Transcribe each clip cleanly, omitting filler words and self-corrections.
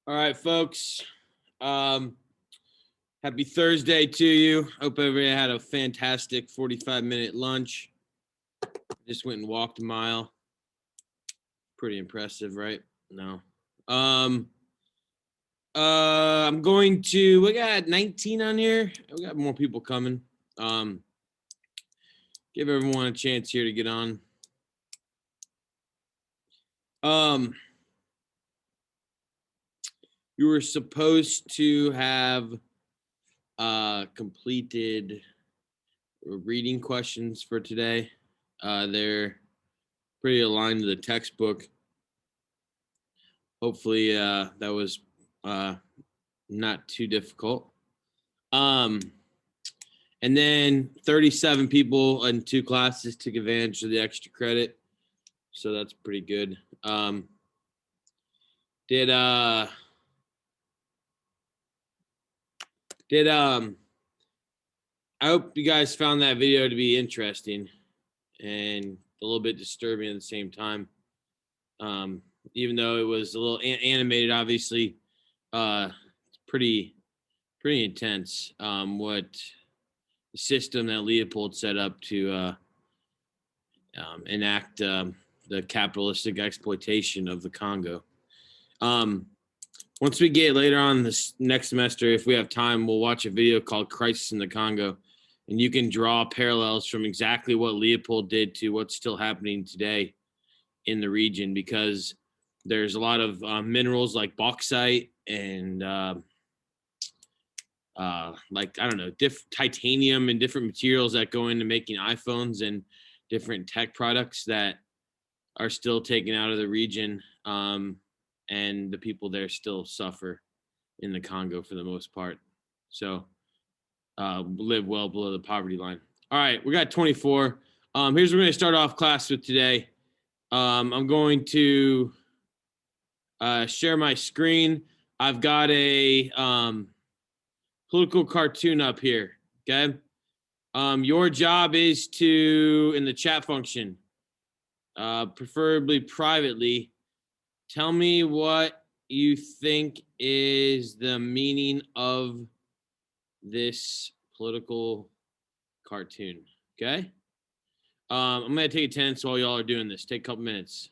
All right, folks. Um, Happy Thursday to you. Hope everybody had a fantastic 45-minute lunch. Just went and walked a mile. Pretty impressive, right? No. I'm going to. We got 19 on here. We got more people coming. Give everyone a chance here to get on. You were supposed to have completed reading questions for today. They're pretty aligned to the textbook. Hopefully, that was not too difficult. And then 37 people in 2 classes took advantage of the extra credit, so that's pretty good. I hope you guys found that video to be interesting and a little bit disturbing at the same time. Even though it was a little animated, obviously, it's pretty intense. What the system that Leopold set up to enact the capitalistic exploitation of the Congo. Once we get later on this next semester, if we have time, we'll watch a video called Crisis in the Congo. And you can draw parallels from exactly what Leopold did to what's still happening today in the region, because there's a lot of minerals like bauxite and titanium and different materials that go into making iPhones and different tech products that are still taken out of the region. And the people there still suffer in the Congo for the most part. So live well below the poverty line. All right, we got 24. Here's what we're going to start off class with today. I'm going to share my screen. I've got a political cartoon up here, okay? Your job is to, in the chat function, preferably privately, tell me what you think is the meaning of this political cartoon, okay? I'm going to take attendance while y'all are doing this. Take a couple minutes.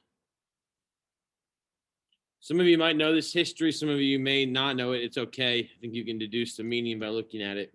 Some of you might know this history. Some of you may not know it. It's okay. I think you can deduce the meaning by looking at it.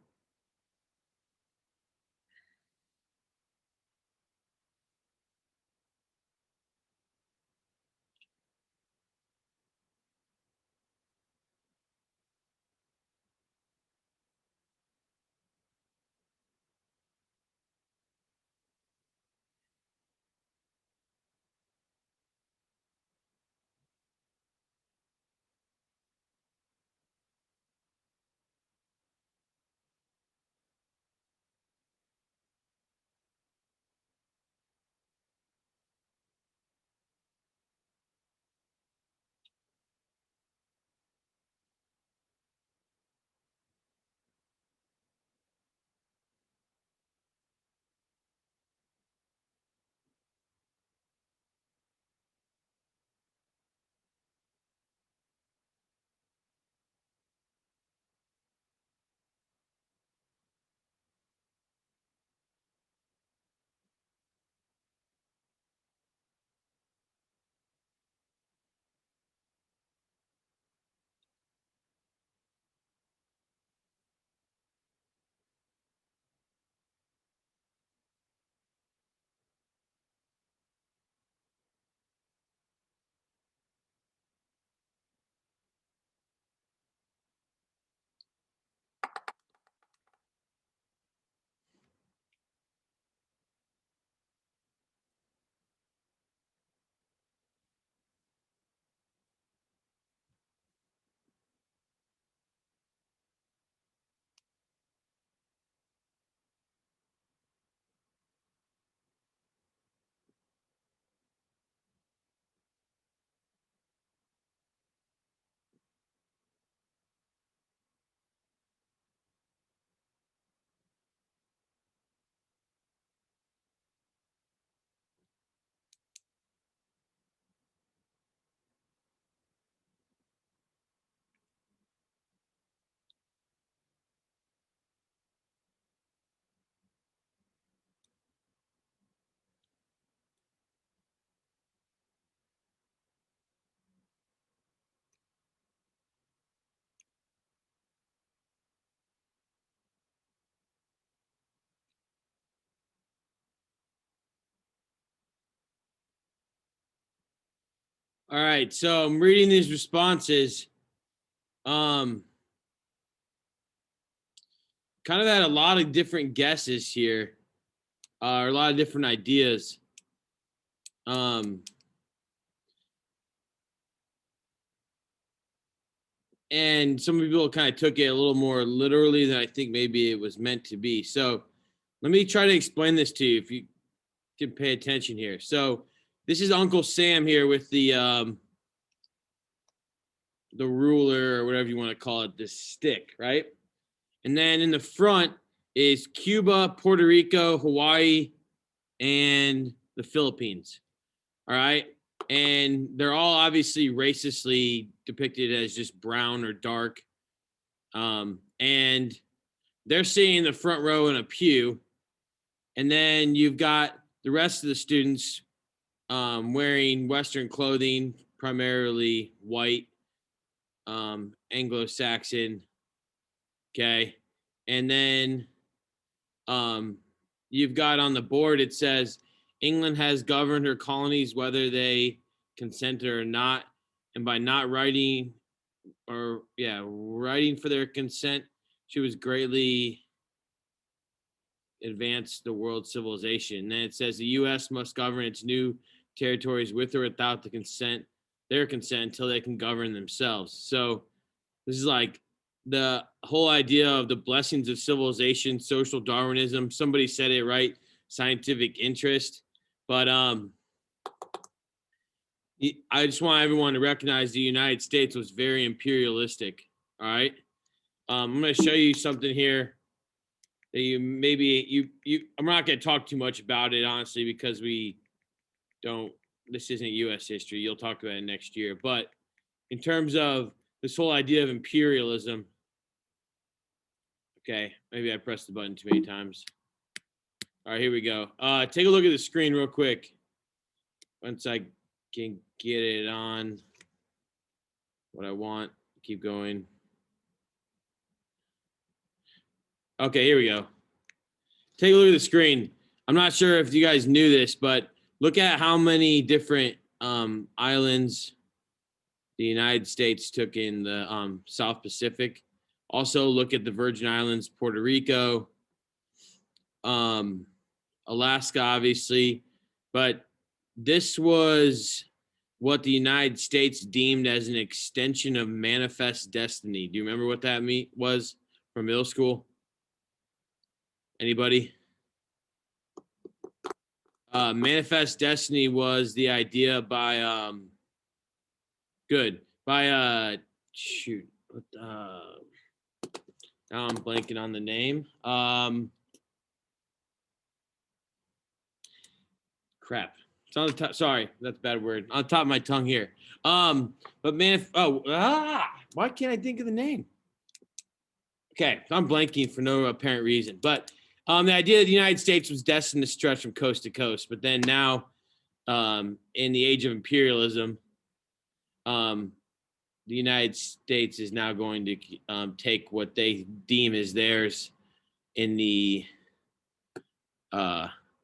All right, so I'm reading these responses. Kind of had a lot of different guesses here, or a lot of different ideas. And some people kind of took it a little more literally than I think maybe it was meant to be. So let me try to explain this to you if you can pay attention here. So this is Uncle Sam here with the ruler or whatever you want to call it, this stick, right? And then in the front is Cuba, Puerto Rico, Hawaii, and the Philippines. All right. And they're all obviously racistly depicted as just brown or dark. And they're sitting in the front row in a pew. And then you've got the rest of the students wearing Western clothing, primarily white, Anglo-Saxon. Okay. And then you've got on the board, it says, England has governed her colonies whether they consented or not. And by not writing for their consent, she was greatly advanced the world civilization. And then it says the U.S. must govern its new territories with or without their consent until they can govern themselves. So this is like the whole idea of the blessings of civilization, social Darwinism. Somebody said it right, scientific interest. But I just want everyone to recognize the United States was very imperialistic. All right. I'm going to show you something here that I'm not going to talk too much about it, honestly, because this isn't U.S. history. You'll talk about it next year. But in terms of this whole idea of imperialism, okay, maybe I pressed the button too many times. All right, here we go. Take a look at the screen real quick. Once I can get it on what I want, keep going. Okay, here we go. Take a look at the screen. I'm not sure if you guys knew this, but look at how many different islands the United States took in the South Pacific. Also, look at the Virgin Islands, Puerto Rico, Alaska, obviously. But this was what the United States deemed as an extension of manifest destiny. Do you remember what that was from middle school? Anybody? Manifest destiny was the idea by now I'm blanking on the name. Crap. It's on the top. Sorry, that's a bad word. On the top of my tongue here. But why can't I think of the name? Okay, I'm blanking for no apparent reason. But the idea that the United States was destined to stretch from coast to coast, but then now, in the age of imperialism, the United States is now going to take what they deem as theirs in the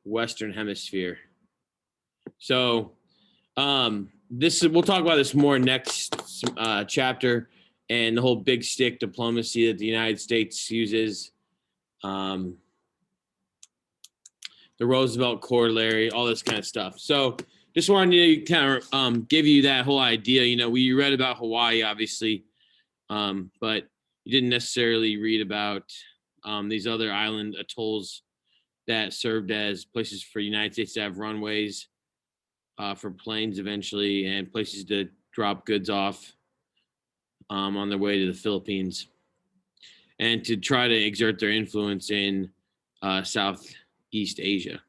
Western Hemisphere. So we'll talk about this more next chapter, and the whole big stick diplomacy that the United States uses, the Roosevelt corollary, all this kind of stuff. So just wanted to kind of give you that whole idea. You know, we read about Hawaii, obviously, but you didn't necessarily read about these other island atolls that served as places for the United States to have runways for planes eventually, and places to drop goods off on their way to the Philippines, and to try to exert their influence in Southeast Asia.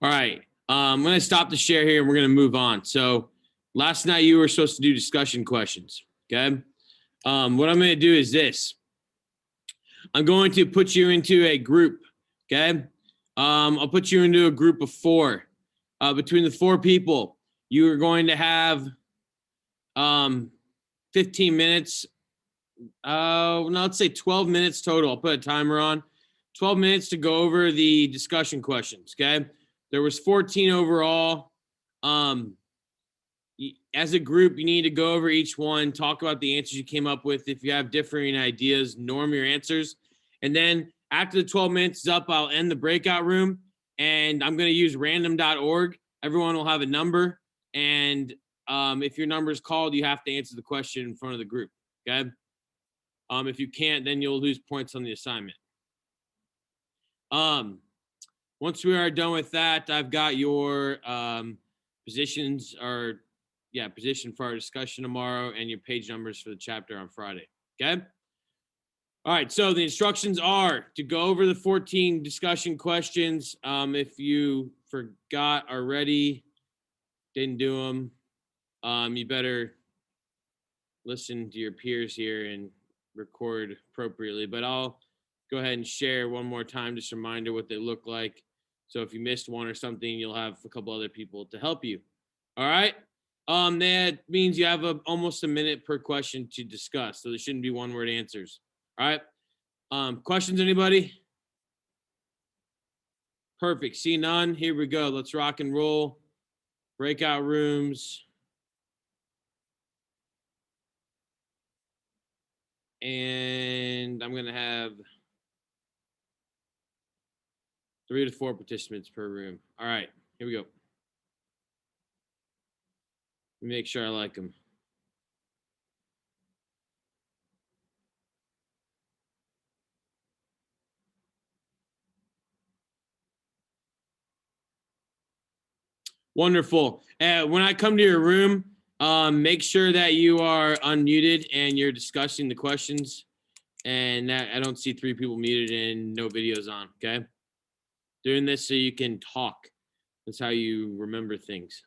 All right, I'm going to stop the share here and we're going to move on. So last night you were supposed to do discussion questions, okay? What I'm going to do is this. I'm going to put you into a group, okay? I'll put you into a group of 4. Between the 4 people, you are going to have 15 minutes. No, let's say 12 minutes total. I'll put a timer on. 12 minutes to go over the discussion questions, okay? There was 14 overall. as a group, you need to go over each one, talk about the answers you came up with. If you have differing ideas, norm your answers. And then after the 12 minutes is up, I'll end the breakout room and I'm going to use random.org. Everyone will have a number. And if your number is called, you have to answer the question in front of the group. Okay. If you can't, then you'll lose points on the assignment. Once we are done with that, I've got your positions or position for our discussion tomorrow and your page numbers for the chapter on Friday. Okay. All right. So the instructions are to go over the 14 discussion questions. If you forgot already, didn't do them, you better listen to your peers here and record appropriately. But I'll go ahead and share one more time, just a reminder what they look like. So if you missed one or something, you'll have a couple other people to help you. All right. That means you have almost a minute per question to discuss. So there shouldn't be one-word answers. All right. Questions, anybody? Perfect. See none. Here we go. Let's rock and roll. Breakout rooms. And I'm going to have 3 to 4 participants per room. All right, here we go. Let me make sure I like them. Wonderful. When I come to your room, make sure that you are unmuted and you're discussing the questions. And that I don't see 3 people muted and no videos on. Okay. Doing this so you can talk. That's how you remember things.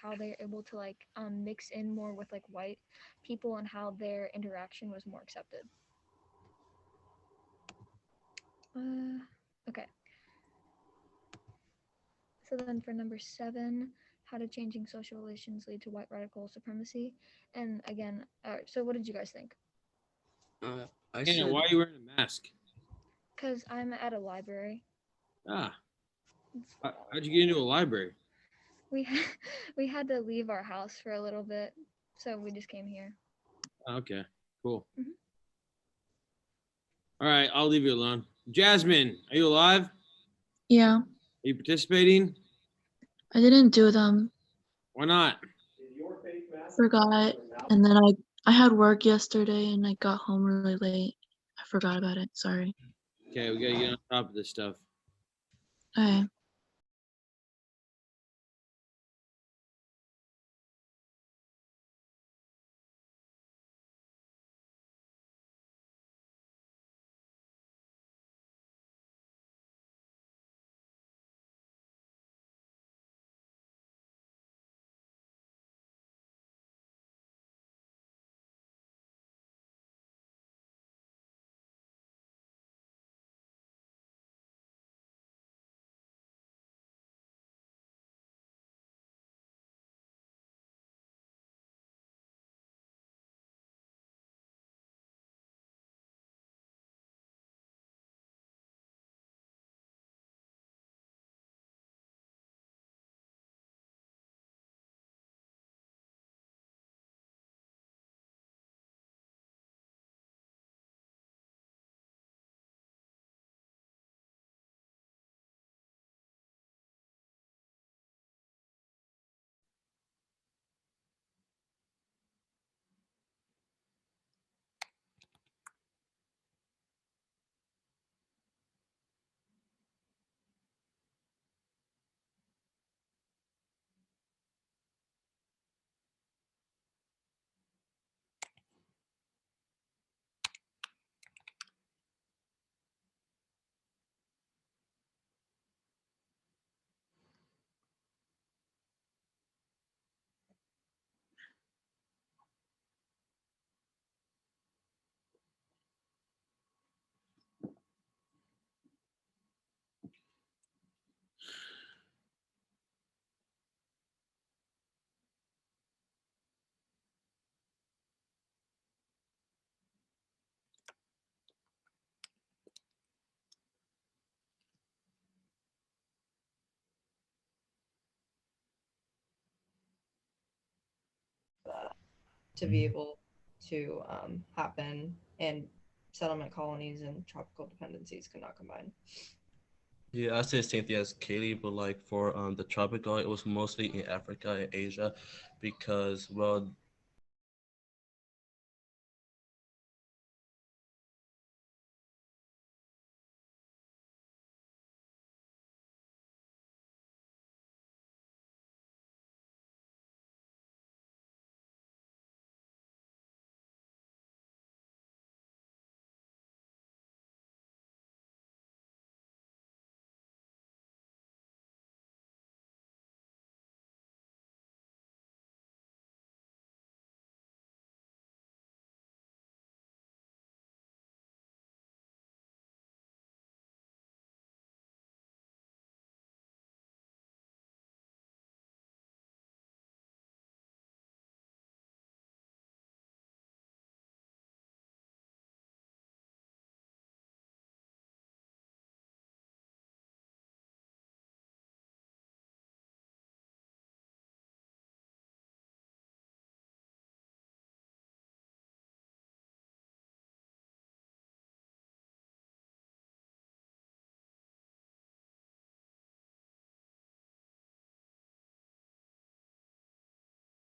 how they're able to like mix in more with like white people and how their interaction was more accepted. Okay. So then for number 7, how did changing social relations lead to white radical supremacy? And again, so what did you guys think? I said, why are you wearing a mask? Because I'm at a library. Ah. How'd you get into a library? We had to leave our house for a little bit, so we just came here. Okay, cool. Mm-hmm. All right, I'll leave you alone. Jasmine, are you alive? Yeah. Are you participating? I didn't do them. Why not? Forgot. And then I had work yesterday and I got home really late. I forgot about it. Sorry. Okay, we gotta get on top of this stuff. Okay. To be able to happen, and settlement colonies and tropical dependencies could not combine. Yeah, I say the same thing as Katie, but like for the tropical, it was mostly in Africa and Asia, because well,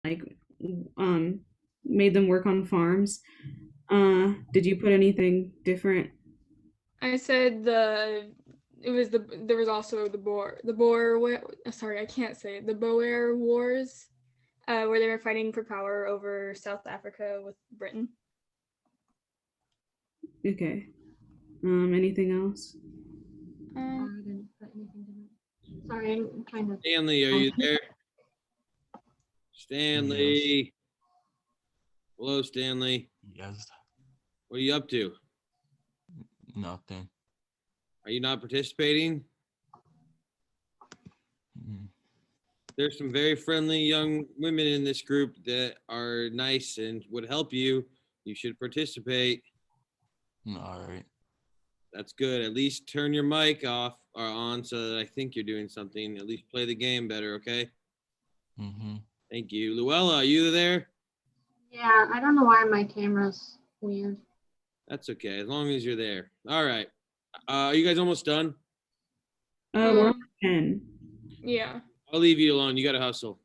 like made them work on farms. Did you put anything different? I said there was also the Boer sorry, I can't say it. The Boer Wars, where they were fighting for power over South Africa with Britain. Okay. Anything else? I didn't put anything different. Sorry, I'm trying to. Stanley, are you there? Stanley. Hello, Stanley. Yes. What are you up to? Nothing. Are you not participating? Mm. There's some very friendly young women in this group that are nice and would help you. You should participate. All right. That's good. At least turn your mic off or on so that I think you're doing something. At least play the game better, okay? Mm-hmm. Thank you. Luella, are you there? Yeah, I don't know why my camera's weird. That's okay, as long as you're there. All right. Are you guys almost done? We're on 10. Yeah. I'll leave you alone. You got to hustle.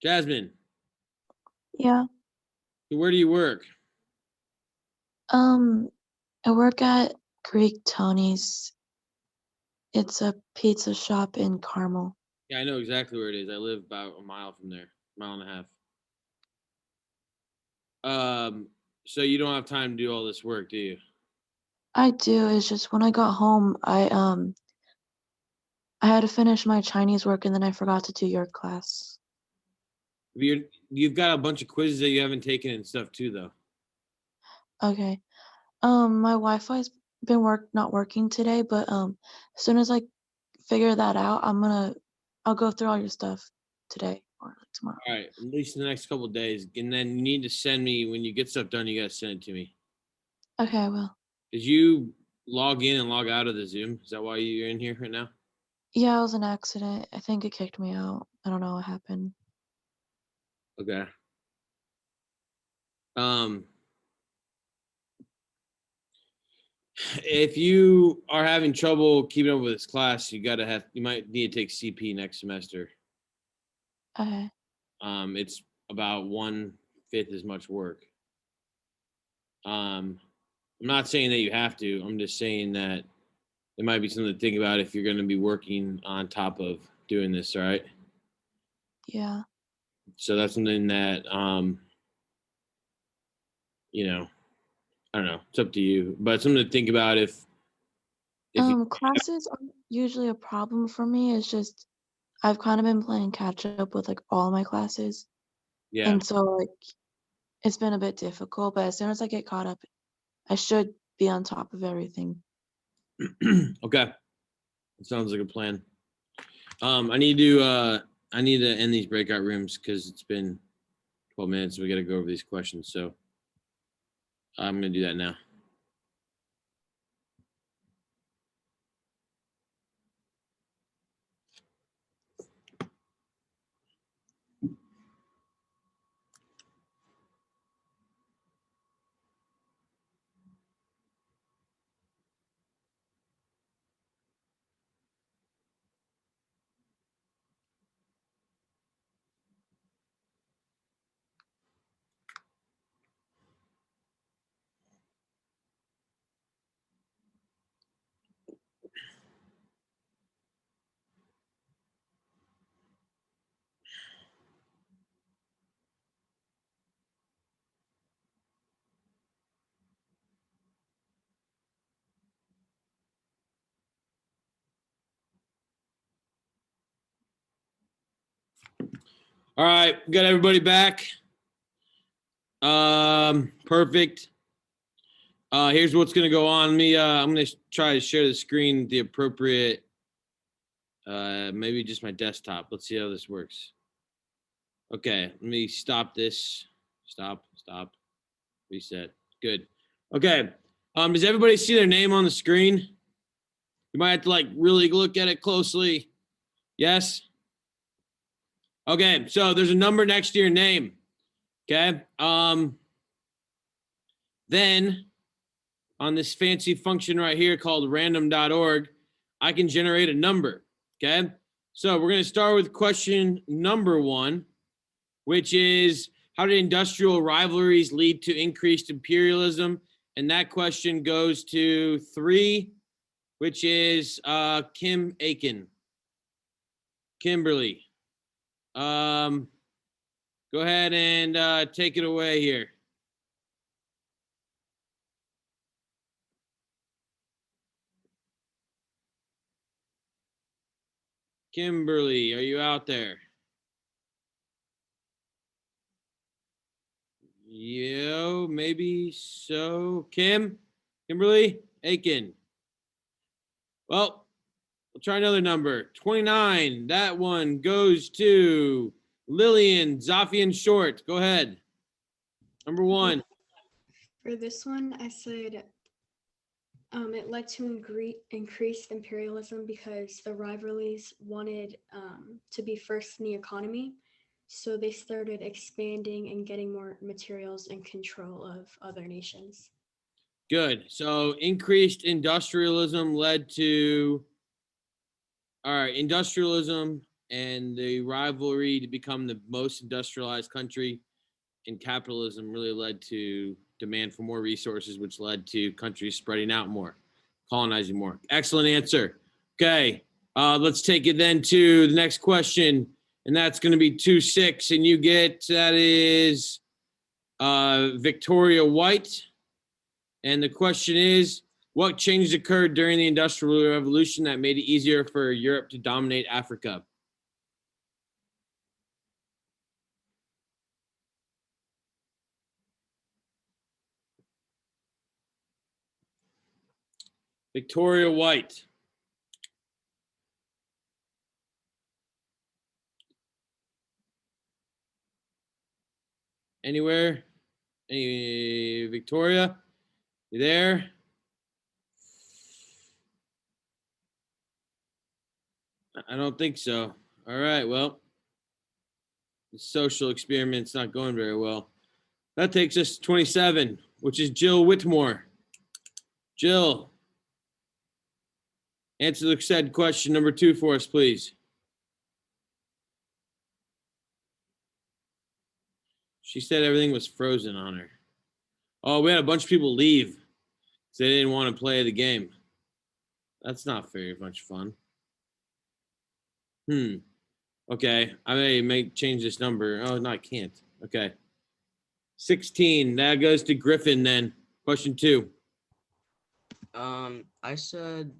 Jasmine, Yeah. so where do you work? I work at Greek Tony's. It's a pizza shop in Carmel. Yeah, I know exactly where it is. I live about a mile from there, mile and a half. So you don't have time to do all this work, do you? I do. It's just when I got home, I had to finish my Chinese work and then I forgot to do your class. You've got a bunch of quizzes that you haven't taken and stuff too, though. Okay. My Wi-Fi's been not working today, but as soon as I figure that out, I'll go through all your stuff today or like tomorrow. All right, at least in the next couple of days, and then you need to send me when you get stuff done. You gotta send it to me. Okay, I will. Did you log in and log out of the Zoom? Is that why you're in here right now? Yeah, it was an accident. I think it kicked me out. I don't know what happened. Okay. If you are having trouble keeping up with this class, you might need to take CP next semester. Okay. It's about 1/5 as much work. I'm not saying that you have to. I'm just saying that it might be something to think about if you're going to be working on top of doing this. All right. Yeah. So that's something that I don't know. It's up to you, but something to think about if Classes aren't usually a problem for me. It's just I've kind of been playing catch up with like all my classes. yeah. And so like it's been a bit difficult, but as soon as I get caught up, I should be on top of everything. Okay. That sounds like a plan. I need to end these breakout rooms because it's been 12 minutes. We got to go over these questions. So I'm going to do that now. All right, got everybody back. Perfect. Here's what's gonna go on. I'm gonna try to share the screen with the appropriate, maybe just my desktop. Let's see how this works. Okay, let me stop this. Stop. Reset. Good. Okay. Does everybody see their name on the screen? You might have to like really look at it closely. Yes. Okay, so there's a number next to your name. Okay. Then on this fancy function right here called random.org, I can generate a number. Okay. So we're going to start with question number 1, which is how did industrial rivalries lead to increased imperialism? And that question goes to 3, which is Kim Aiken. Kimberly. Go ahead and take it away here. Kimberly, are you out there? Yo, maybe so. Kimberly Aiken. Well, we'll try another number. 29. That one goes to Lillian Zophian Short. Go ahead. Number 1. For this one, I said it led to increased imperialism because the rivalries wanted to be first in the economy. So they started expanding and getting more materials and control of other nations. Good. So increased industrialism led to, all right, industrialism and the rivalry to become the most industrialized country, and capitalism really led to demand for more resources, which led to countries spreading out more, colonizing more. Excellent answer. Okay, let's take it then to the next question, and that's going to be 2-6, and you get, that is Victoria White. And the question is, what changes occurred during the Industrial Revolution that made it easier for Europe to dominate Africa? Victoria White. Anywhere? Any Victoria? You there? I don't think so. All right, well, the social experiment's not going very well. That takes us to 27, which is Jill Whitmore. Jill, answer the said question number 2 for us, please. She said everything was frozen on her. Oh, we had a bunch of people leave because they didn't want to play the game. That's not very much fun. Okay, I may change this number. Oh, no, I can't. Okay. 16, that goes to Griffin then. Question 2. I said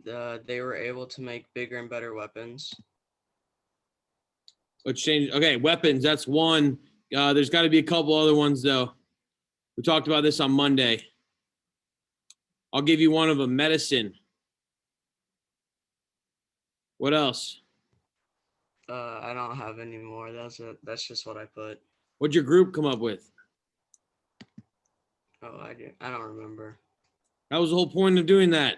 they were able to make bigger and better weapons. Let's change. Okay, weapons, that's 1. There's got to be a couple other ones, though. We talked about this on Monday. I'll give you one of them. Medicine. What else? I don't have any more. That's just what I put. What'd your group come up with? Oh, I don't remember. That was the whole point of doing that.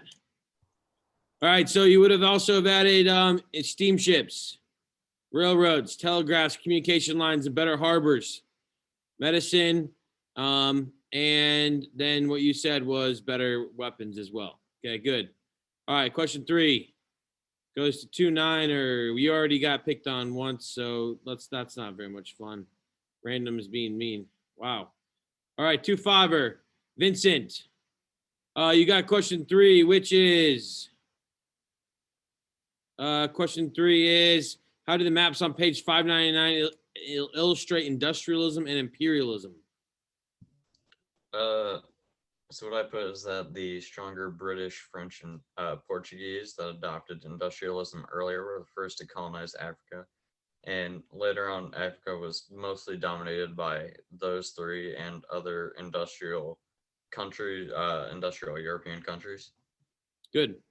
All right, so you would have also have added steamships, railroads, telegraphs, communication lines, and better harbors, medicine, and then what you said was better weapons as well. Okay, good. All right, question 3 goes to 2-9, we already got picked on once, so that's not very much fun. Random is being mean. Wow. All right, 2-5. Vincent, you got question 3, which is question 3 is, how do the maps on page 599 illustrate industrialism and imperialism? So what I put is that the stronger British, French, and Portuguese that adopted industrialism earlier were the first to colonize Africa. And later on, Africa was mostly dominated by those 3 and other industrial countries, industrial European countries. Good.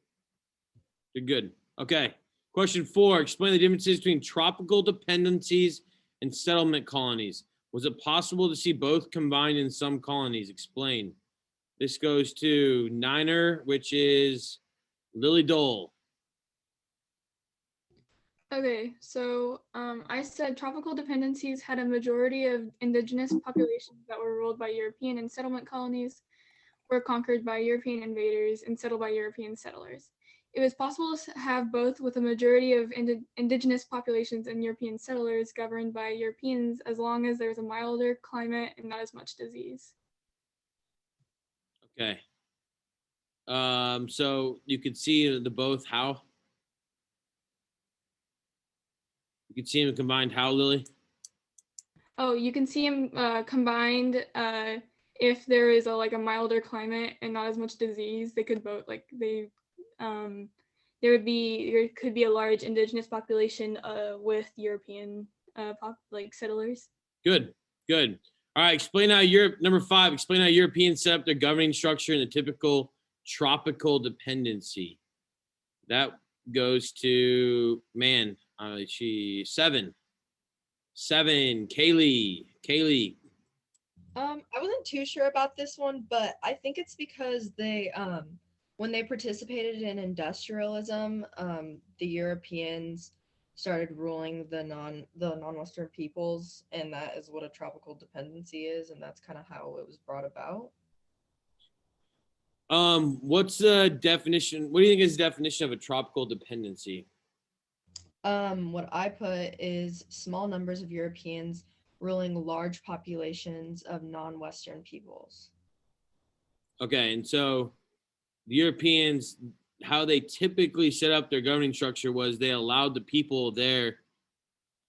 Good. Okay. Question 4, explain the differences between tropical dependencies and settlement colonies. Was it possible to see both combined in some colonies? Explain. This goes to 9, which is Lily Dole. Okay, so I said tropical dependencies had a majority of indigenous populations that were ruled by European, and settlement colonies were conquered by European invaders and settled by European settlers. It was possible to have both, with a majority of indigenous populations and European settlers governed by Europeans, as long as there was a milder climate and not as much disease. Okay. So you could see the both how. You could see them combined how, Lily? Oh, you can see them combined if there is a milder climate and not as much disease. They could both there could be a large indigenous population with European settlers. Good. All right, explain how Europe, number 5, explain how Europeans set up their governing structure in the typical tropical dependency. That goes to, she 7. Kaylee. I wasn't too sure about this one, but I think it's because they when they participated in industrialism, the Europeans started ruling the non-Western peoples, and that is what a tropical dependency is, and that's kind of how it was brought about. What's the definition? What do you think is the definition of a tropical dependency? What I put is small numbers of Europeans ruling large populations of non-Western peoples. Okay, and so the Europeans, how they typically set up their governing structure was they allowed the people there,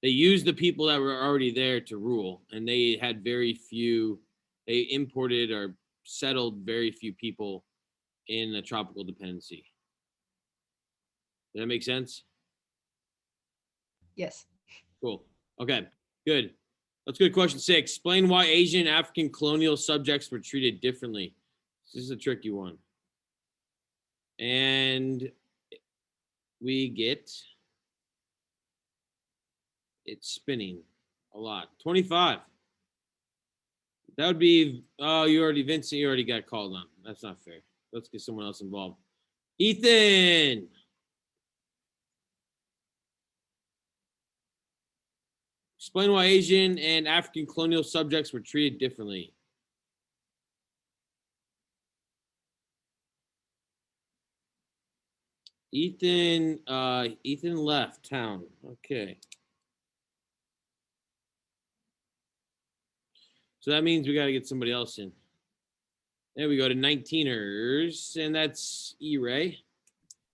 they used the people that were already there to rule, and they had very few, they imported or settled very few people in a tropical dependency. Does that make sense? Yes. Cool. Okay, good. Let's go to question 6. Explain why Asian and African colonial subjects were treated differently. This is a tricky one. And we get, it's spinning a lot. 25. That would be, Vincent, you already got called on. That's not fair. Let's get someone else involved. Ethan. Explain why Asian and African colonial subjects were treated differently. Ethan left town. Okay. So that means we got to get somebody else in. There we go to 19ers, and that's E-Ray.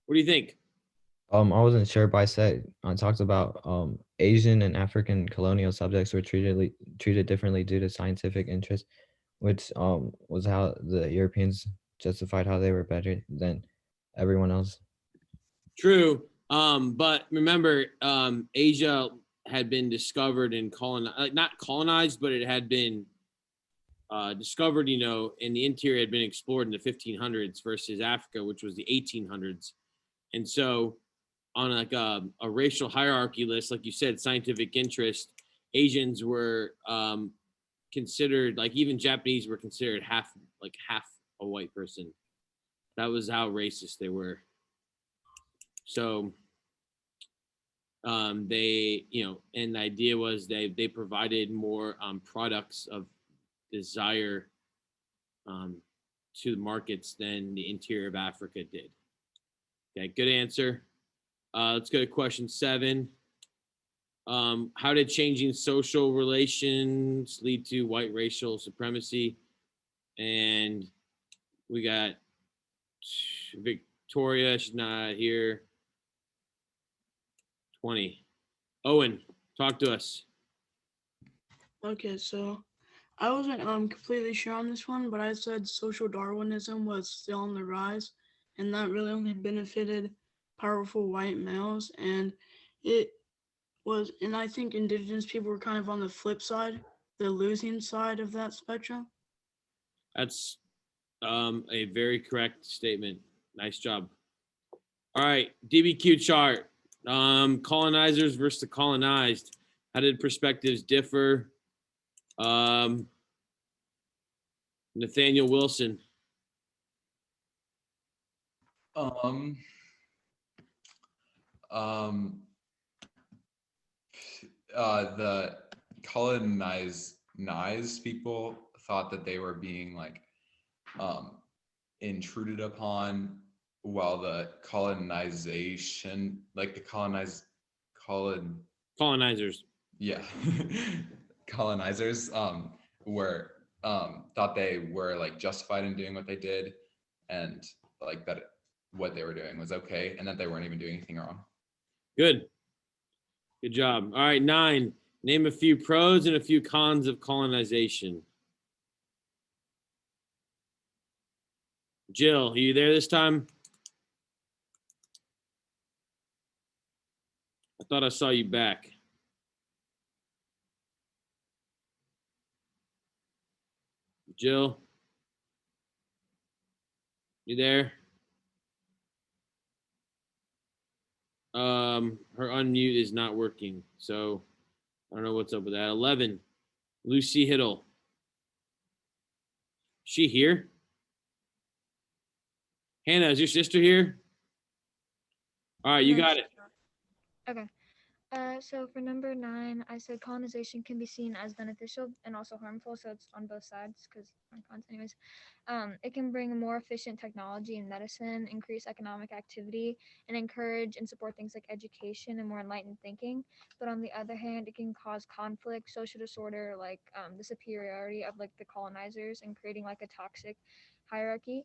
What do you think? I wasn't sure, but I talked about Asian and African colonial subjects were treated differently due to scientific interest, which was how the Europeans justified how they were better than everyone else. True. But remember, Asia had been discovered and not colonized, but it had been discovered, in the interior had been explored in the 1500s versus Africa, which was the 1800s. And so on a racial hierarchy list, like you said, scientific interest, Asians were considered, like even Japanese were considered half a white person. That was how racist they were. So they, and the idea was they provided more products of desire to the markets than the interior of Africa did. Okay, good answer. Let's go to question 7. How did changing social relations lead to white racial supremacy? And we got Victoria, she's not here. 20. Owen, talk to us. Okay, so I wasn't completely sure on this one, but I said social Darwinism was still on the rise, and that really only benefited powerful white males, and I think indigenous people were kind of on the flip side, the losing side of that spectrum. That's a very correct statement. Nice job. All right, DBQ chart. Colonizers versus the colonized. How did perspectives differ? Nathaniel Wilson. The colonized people thought that they were being intruded upon, while the colonization, colonizers. Yeah. Colonizers were thought they were justified in doing what they did, and like that what they were doing was okay and that they weren't even doing anything wrong. Good. Good job. All right, 9. Name a few pros and a few cons of colonization. Jill, are you there this time? I thought I saw you back. Jill, you there? Her unmute is not working, so I don't know what's up with that. 11, Lucy Hiddle. She here? Hannah, is your sister here? All right, you No, got she's it. not. Okay. So for number 9, I said colonization can be seen as beneficial and also harmful. So it's on both sides because anyways. It can bring a more efficient technology in medicine, increase economic activity, and encourage and support things like education and more enlightened thinking. But on the other hand, it can cause conflict, social disorder, like the superiority of like the colonizers and creating like a toxic hierarchy,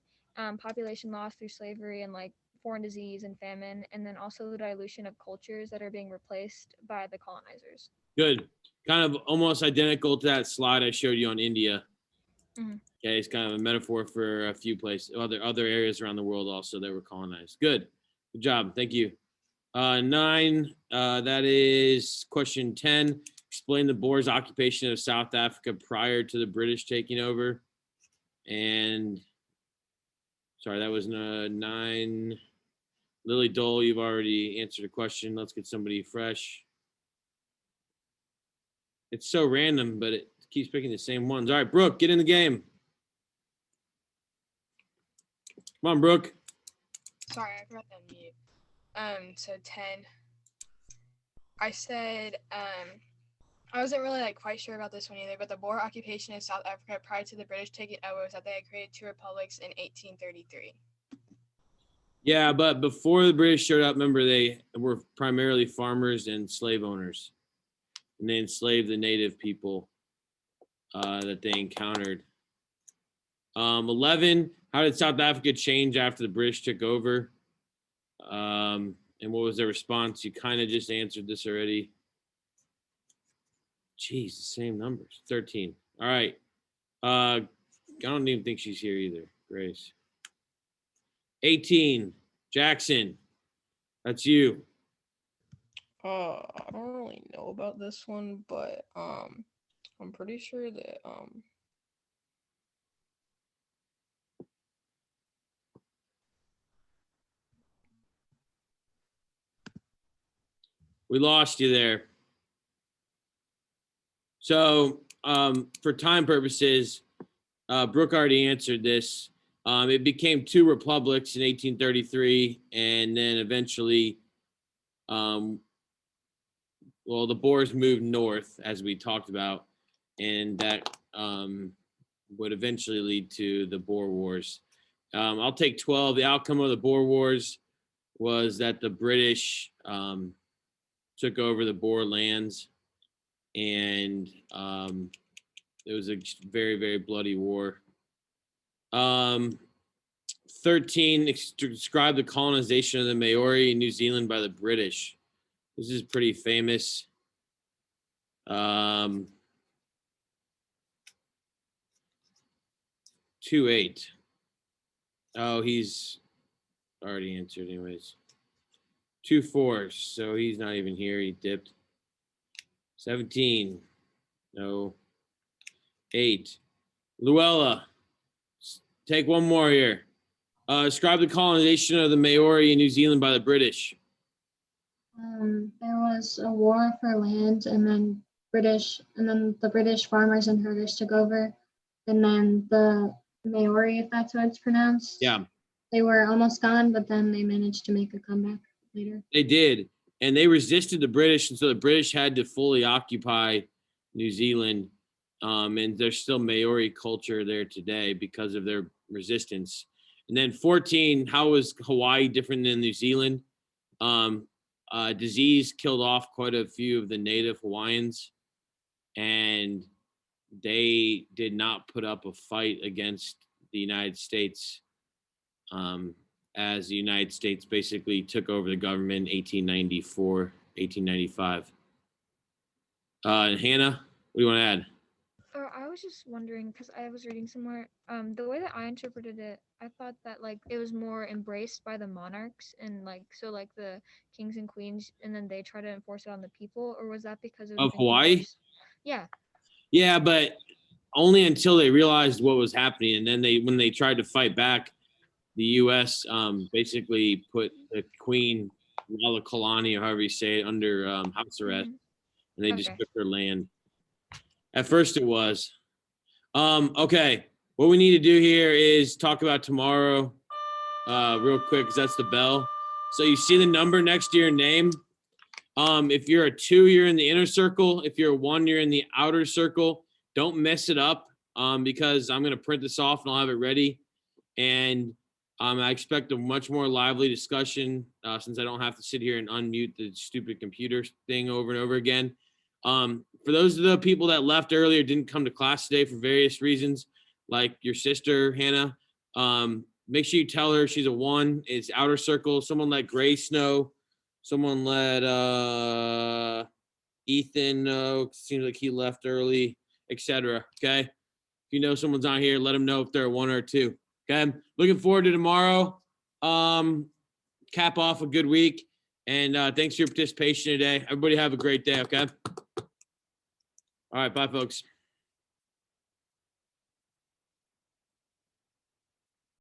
population loss through slavery and like foreign disease and famine, and then also the dilution of cultures that are being replaced by the colonizers. Good. Kind of almost identical to that slide I showed you on India. Mhm. Okay, it's kind of a metaphor for a few places, other areas around the world also that were colonized. Good job. Thank you. 9, that is question 10. Explain the Boers' occupation of South Africa prior to the British taking over. And sorry, that was 9. Lily Dole, you've already answered a question. Let's get somebody fresh. It's so random, but it keeps picking the same ones. All right, Brooke, get in the game. Come on, Brooke. Sorry, I forgot to unmute. So 10. I said, I wasn't really like quite sure about this one either, but the Boer occupation of South Africa prior to the British taking over was that they had created 2 republics in 1833. Yeah, but before the British showed up, remember they were primarily farmers and slave owners, and they enslaved the native people that they encountered. 11, how did South Africa change after the British took over? And what was their response? You kind of just answered this already. Jeez, the same numbers. 13. All right. I don't even think she's here either, Grace. 18, Jackson. That's you. I don't really know about this one, but I'm pretty sure that We lost you there. So for time purposes, Brooke already answered this. It became 2 republics in 1833, and then eventually, the Boers moved north, as we talked about, and that would eventually lead to the Boer Wars. I'll take 12. The outcome of the Boer Wars was that the British took over the Boer lands, and it was a very, very bloody war. 13, describe the colonization of the Maori in New Zealand by the British. This is pretty famous. 2-8. Oh, he's already answered anyways. 2-4, so he's not even here. He dipped. 17. No. 8. Luella, take one more here. Describe the colonization of the Maori in New Zealand by the British. There was a war for land, and then the British farmers and herders took over, and then the Maori, if that's what it's pronounced. Yeah. They were almost gone, but then they managed to make a comeback later. They did, and they resisted the British, and so the British had to fully occupy New Zealand, and there's still Maori culture there today because of their resistance. And then 14, how was Hawaii different than New Zealand? Disease killed off quite a few of the native Hawaiians, and they did not put up a fight against the United States as the United States basically took over the government in 1894, 1895. And Hannah, what do you want to add? Or I was just wondering because I was reading somewhere. The way that I interpreted it, I thought that like it was more embraced by the monarchs and like so like the kings and queens, and then they try to enforce it on the people, or was that because it was Of being Hawaii? enforced? Yeah. Yeah, but only until they realized what was happening, and then when they tried to fight back, the U.S. Basically put the Queen Kalani, or however you say it, under house arrest, and they just Okay. took her land. At first, it was. Okay, what we need to do here is talk about tomorrow, real quick, because that's the bell. So you see the number next to your name. If you're a 2, you're in the inner circle. If you're a 1, you're in the outer circle. Don't mess it up, because I'm gonna print this off and I'll have it ready. And I expect a much more lively discussion since I don't have to sit here and unmute the stupid computer thing over and over again. For those of the people that left earlier, didn't come to class today for various reasons, like your sister, Hannah, make sure you tell her she's a 1. It's outer circle. Someone let Grace know. Someone let Ethan know. Seems like he left early, etc. Okay. If you know someone's on here, let them know if they're a 1 or a 2. Okay. Looking forward to tomorrow. Cap off a good week. And thanks for your participation today. Everybody have a great day. Okay. All right. Bye, folks.